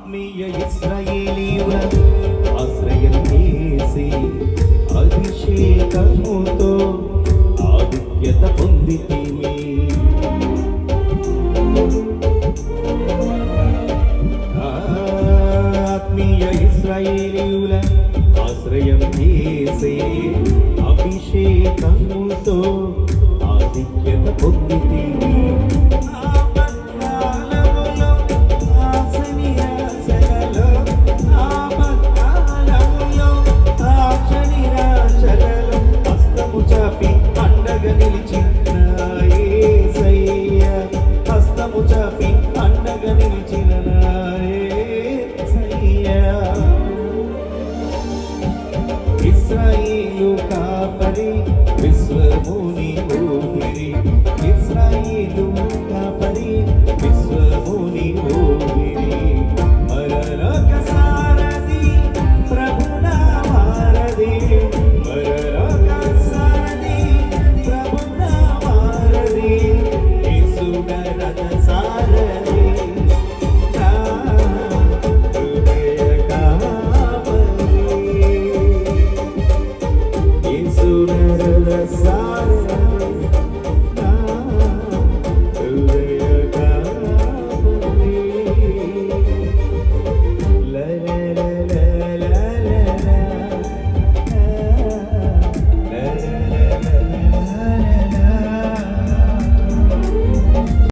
ఆత్మీయ ఇశ్రాయేలీయుల ఆశ్రయం చేసి అభిషేకముతో ఆధిక్యత పొందితిమి. ఆత్మీయ ఇశ్రాయేలీయుల ఆశ్రయం చేసి అభిషేకముతో ఆధిక్యత పొందితిమి. హస్తము చాపి అండగా నిలిచిన